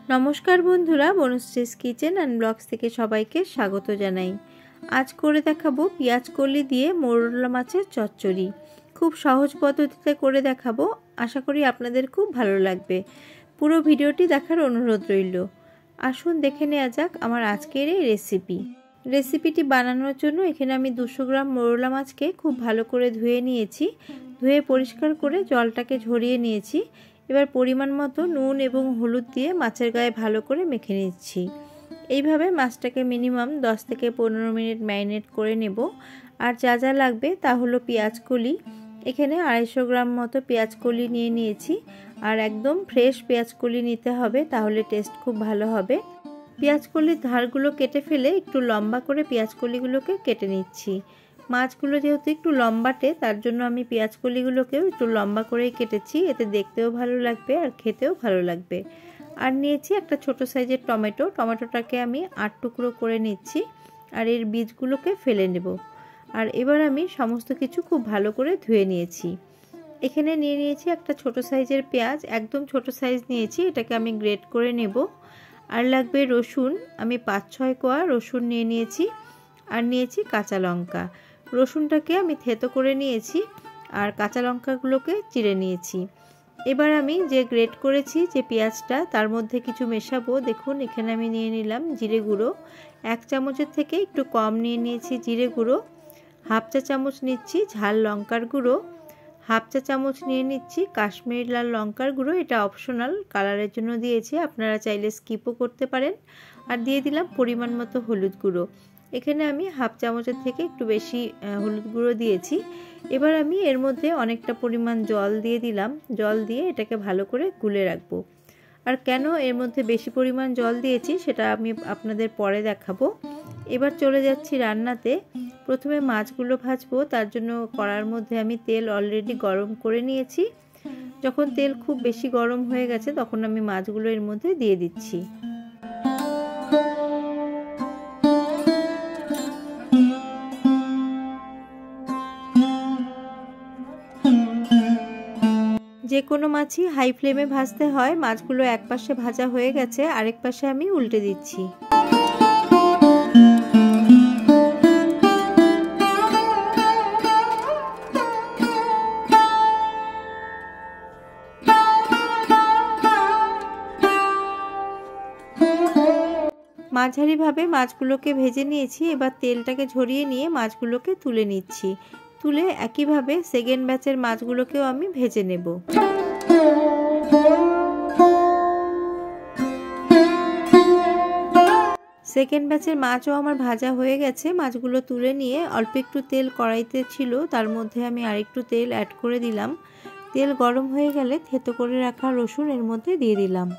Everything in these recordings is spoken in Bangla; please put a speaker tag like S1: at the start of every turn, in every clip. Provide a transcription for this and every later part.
S1: নমস্কার বন্ধুরা, বনশ্রীস কিচেন অ্যান্ড ব্লগস থেকে সবাইকে স্বাগত জানাই। আজ করে দেখাবো পেঁয়াজ কলি দিয়ে মোরলা মাছের চচ্চড়ি। খুব সহজ পদ্ধতিতে করে দেখাবো, আশা করি আপনাদের খুব ভালো লাগবে। পুরো ভিডিওটি দেখার অনুরোধ রইল। আসুন দেখে নেওয়া যাক আমার আজকের এই রেসিপিটি বানানোর জন্য এখানে আমি 200 গ্রাম মোরলা মাছকে খুব ভালো করে ধুয়ে নিয়েছি। ধুয়ে পরিষ্কার করে জলটাকে ঝরিয়ে নিয়েছি। এবার পরিমাণ মতো নুন এবং হলুদ দিয়ে মাছের গায়ে ভালো করে মেখে নিচ্ছি। এইভাবে মাছটাকে মিনিমাম 10 থেকে 15 মিনিট ম্যারিনেট করে নেব। আর যা যা লাগবে তা হলো পেঁয়াজ কলি। এখানে 250 গ্রাম মতো পেঁয়াজ কলি নিয়ে নিয়েছি। আর একদম ফ্রেশ পেঁয়াজ কলি নিতে হবে, তাহলে টেস্ট খুব ভালো হবে। পেঁয়াজ কলির ধারগুলো কেটে ফেলে একটু লম্বা করে পেঁয়াজ কলিগুলোকে কেটে নিচ্ছি। মাছগুলো যেহেতু একটু লম্বাটে, তার জন্য আমি পেঁয়াজ কলিগুলোকেও একটু লম্বা করেই কেটেছি। এতে দেখতেও ভালো লাগবে আর খেতেও ভালো লাগবে। আর নিয়েছি একটা ছোট সাইজের টমেটোটাকে আমি 8 টুকরো করে নিচ্ছি। আর এর বীজগুলোকে ফেলে নেব। আর এবার আমি সমস্ত কিছু খুব ভালো করে ধুয়ে নিয়েছি। এখানে নিয়ে নিয়েছি একটা ছোট সাইজের পেঁয়াজ, একদম ছোট সাইজ নিয়েছি, এটাকে আমি গ্রেট করে নেব। আর লাগবে রসুন, আমি 5-6 কোয়া রসুন নিয়ে নিয়েছি। আর নিয়েছি কাঁচা লঙ্কা। রসুনটাকে আমি থেতো করে নিয়েছি আর কাঁচা লঙ্কাগুলোকে চিড়ে নিয়েছি। এবার আমি যে গ্রেট করেছি যে পেঁয়াজটা, তার মধ্যে কিছু মেশাবো। দেখুন এখানে আমি নিয়ে নিলাম জিরে গুঁড়ো, 1 চামচের থেকে একটু কম নিয়ে নিয়েছি জিরে গুঁড়ো। 1/2 চা চামচ নিচ্ছি ঝাল লঙ্কার গুঁড়ো। 1/2 চা চামচ নিয়ে নিচ্ছি কাশ্মীরি লাল লঙ্কার গুঁড়ো, এটা অপশনাল, কালারের জন্য দিয়েছি, আপনারা চাইলে স্কিপও করতে পারেন। আর দিয়ে দিলাম পরিমাণ মতো হলুদ গুঁড়ো। এখানে আমি 1/2 চামচের থেকে একটু বেশি হলুদ গুঁড়ো দিয়েছি। এবার আমি এর মধ্যে অনেকটা পরিমাণ জল দিয়ে দিলাম। জল দিয়ে এটাকে ভালো করে গুলে রাখবো। আর কেন এর মধ্যে বেশি পরিমাণ জল দিয়েছি সেটা আমি আপনাদের পরে দেখাবো। এবার চলে যাচ্ছি রান্নাতে। প্রথমে মাছগুলো ভাজবো, তার জন্য কড়ার মধ্যে আমি তেল অলরেডি গরম করে নিয়েছি। যখন তেল খুব বেশি গরম হয়ে গেছে তখন আমি মাছগুলো এর মধ্যে দিয়ে দিচ্ছি। যে কোনো মাছই হাই ফ্লেমে ভাজতে হয়। মাছগুলো এক পাশে ভাজা হয়ে গেছে, আরেক পাশে আমি উল্টে দিচ্ছি। মাঝারিভাবে মাছগুলোকে ভেজে নিয়েছি। এবার তেলটাকে ঝরিয়ে নিয়ে মাছগুলোকে তুলে নিচ্ছি। তুলে একইভাবে সেকেন্ড ব্যাচের মাছগুলোকেও আমি ভেজে নেব। সেকেন্ড ব্যাচের মাছও আমার ভাজা হয়ে গেছে। মাছগুলো তুলে নিয়ে অল্প একটু তেল কড়াইতে ছিল, তার মধ্যে আমি আরেকটু তেল অ্যাড করে দিলাম। তেল গরম হয়ে গেলে থেতো করে রাখা রসুন এর মধ্যে দিয়ে দিলাম।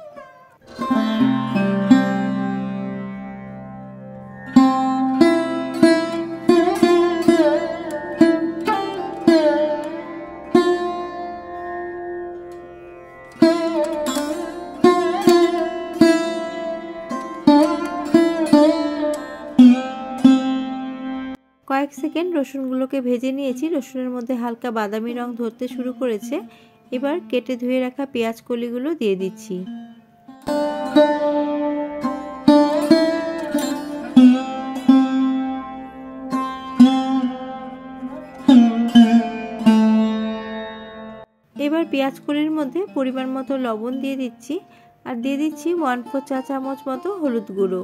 S1: কয়েক সেকেন্ড রসুনগুলোকে ভেজে নিয়েছি। রসুনের মধ্যে হালকা বাদামি রং ধরতে শুরু করেছে। এবার কেটে ধুয়ে রাখা পেঁয়াজ কলিগুলো দিয়ে দিচ্ছি। এবার পেঁয়াজ কলির মধ্যে পরিমাণ মতো লবণ দিয়ে দিচ্ছি। আর দিয়ে দিচ্ছি 1/4 চা চামচ মতো হলুদ গুঁড়ো।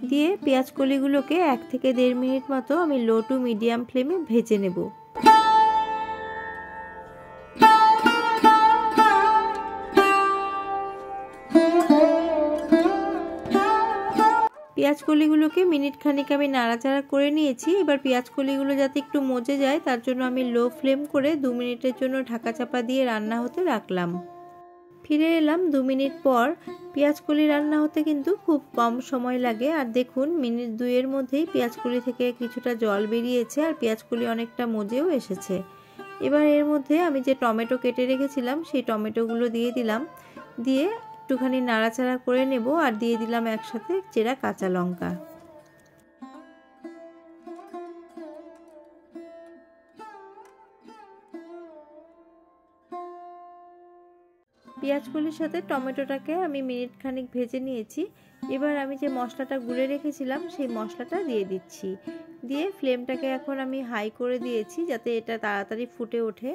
S1: দিয়ে পেঁয়াজ কলিগুলোকে 1 থেকে 1.5 মিনিট মতো আমি লো টু মিডিয়াম ফ্লেমে ভেজে নেব। পেঁয়াজ কলিগুলোকে মিনিট খানিক আমি নাড়াচাড়া করে নিয়েছি। এবার পেঁয়াজ কলিগুলো যাতে একটু মজে যায়, তার জন্য আমি লো ফ্লেম করে 2 মিনিটের জন্য ঢাকা চাপা দিয়ে রান্না হতে রাখলাম। ফিরে এলাম 2 মিনিট পর। পেঁয়াজ কলি রান্না হতে কিন্তু খুব কম সময় লাগে। আর দেখুন মিনিট 2 এর মধ্যেই পেঁয়াজ কলি থেকে কিছুটা জল বেরিয়েছে আর পেঁয়াজ কলি অনেকটা মজেও এসেছে। এবার এর মধ্যে আমি যে টমেটো কেটে রেখেছিলাম সেই টমেটোগুলো দিয়ে দিলাম। দিয়ে একটুখানি নাড়াচাড়া করে নেব। আর দিয়ে দিলাম একসাথে চেরা কাঁচা লঙ্কা। পেঁয়াজকলির সাথে টমেটোটাকে আমি মিনিট খানিক ভেজে নিয়েছি। এবার আমি যে মশলাটা গুলে রেখেছিলাম সেই মশলাটা দিয়ে দিচ্ছি। দিয়ে ফ্লেমটাকে এখন আমি হাই করে দিয়েছি যাতে এটা তাড়াতাড়ি ফুটে ওঠে।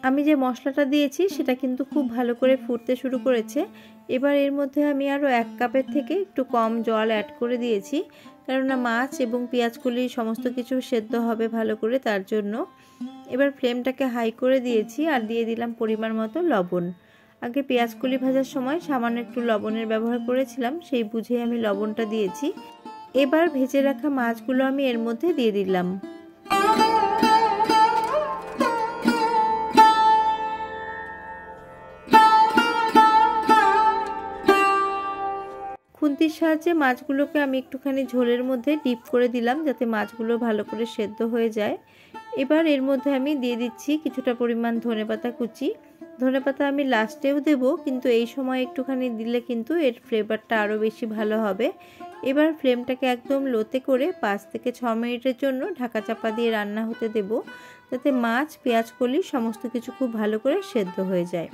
S1: আমি যে মশলাটা দিয়েছি সেটা কিন্তু খুব ভালো করে ফুটতে শুরু করেছে। এবার এর মধ্যে আমি আরও 1 কাপের থেকে একটু কম জল অ্যাড করে দিয়েছি, কেননা মাছ এবং পেঁয়াজকলি সমস্ত কিছু সেদ্ধ হবে ভালো করে, তার জন্য। এবার ফ্লেমটাকে হাই করে দিয়েছি আর দিয়ে দিলাম পরিমাণ মতো লবণ। আগে পেঁয়াজকলি ভাজার সময় সামান্য একটু লবণের ব্যবহার করেছিলাম, সেই বুঝে আমি লবণটা দিয়েছি। এবার ভেজে রাখা মাছগুলো আমি এর মধ্যে দিয়ে দিলাম। খুন্তির সাহায্যে মাছগুলোকে আমি একটুখানি ঝোলের মধ্যে ডিপ করে দিলাম যাতে মাছগুলো ভালো করে সেদ্ধ হয়ে যায়। এবার এর মধ্যে আমি দিয়ে দিচ্ছি কিছুটা পরিমাণ ধনেপাতা কুচি। ধনেপাতা আমি লাস্টেও দেব, কিন্তু এই সময় একটুখানি দিলে কিন্তু এর ফ্লেভারটা আরও বেশি ভালো হবে। এবার ফ্লেমটাকে একদম লোতে করে 5 থেকে 6 মিনিটের জন্য ঢাকা চাপা দিয়ে রান্না হতে দেব, যাতে মাছ পেঁয়াজকলি সমস্ত কিছু খুব ভালো করে সেদ্ধ হয়ে যায়।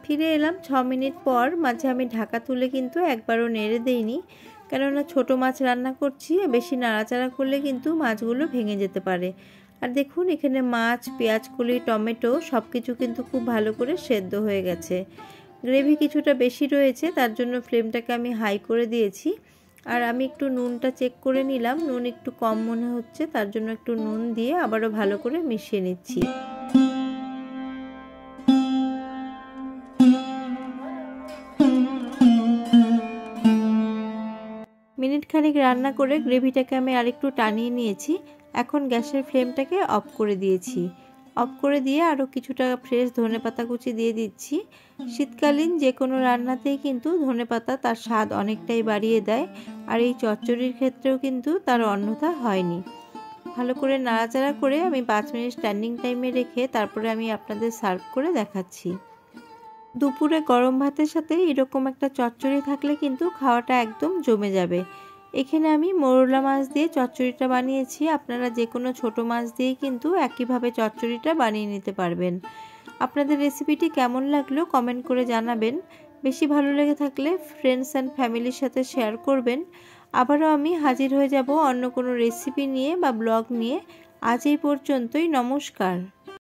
S1: ফিরে এলাম 6 মিনিট পর। মাঝে আমি ঢাকা তুলে কিন্তু একবারও নেড়ে দেইনি, কেননা ছোট মাছ রান্না করছি, বেশি নাড়াচাড়া করলে কিন্তু মাছগুলো ভেঙে যেতে পারে। আর দেখুন এখানে মাছ, পেঁয়াজকলি, টমেটো সব কিছু কিন্তু খুব ভালো করে সেদ্ধ হয়ে গেছে। গ্রেভি কিছুটা বেশি রয়েছে, তার জন্য ফ্লেমটাকে আমি হাই করে দিয়েছি। আর আমি একটু নুনটা চেক করে নিলাম, নুন একটু কম মনে হচ্ছে, তার জন্য একটু নুন দিয়ে আবারও ভালো করে মিশিয়ে নিচ্ছি। মিনিট খানিক রান্না করে গ্রেভিটাকে আমি আরেকটু টানিয়ে নিয়েছি। এখন গ্যাসের ফ্লেমটাকে অফ করে দিয়েছি। অফ করে দিয়ে আরও কিছুটা ফ্রেশ ধনেপাতা কুচি দিয়ে দিচ্ছি। শীতকালীন যে কোনো রান্নাতেই কিন্তু ধনেপাতা তার স্বাদ অনেকটাই বাড়িয়ে দেয়, আর এই চচ্চড়ির ক্ষেত্রেও কিন্তু তার অন্যথা হয়নি। ভালো করে নাড়াচাড়া করে আমি 5 মিনিট স্ট্যান্ডিং টাইমে রেখে তারপরে আমি আপনাদের সার্ভ করে দেখাচ্ছি। দুপুরে গরম ভাতের সাথে এরকম একটা চচ্চড়ি থাকলে কিন্তু খাওয়াটা একদম জমে যাবে। এখানে আমি মোরলা মাছ দিয়ে চচ্চড়িটা বানিয়েছি। আপনারা যে কোনো ছোটো মাছ দিয়েই কিন্তু একইভাবে চচ্চড়িটা বানিয়ে নিতে পারবেন। আপনাদের রেসিপিটি কেমন লাগলো কমেন্ট করে জানাবেন। বেশি ভালো লেগে থাকলে ফ্রেন্ডস অ্যান্ড ফ্যামিলির সাথে শেয়ার করবেন। আবারও আমি হাজির হয়ে যাব অন্য কোনো রেসিপি নিয়ে বা ব্লগ নিয়ে। আজ এই পর্যন্তই, নমস্কার।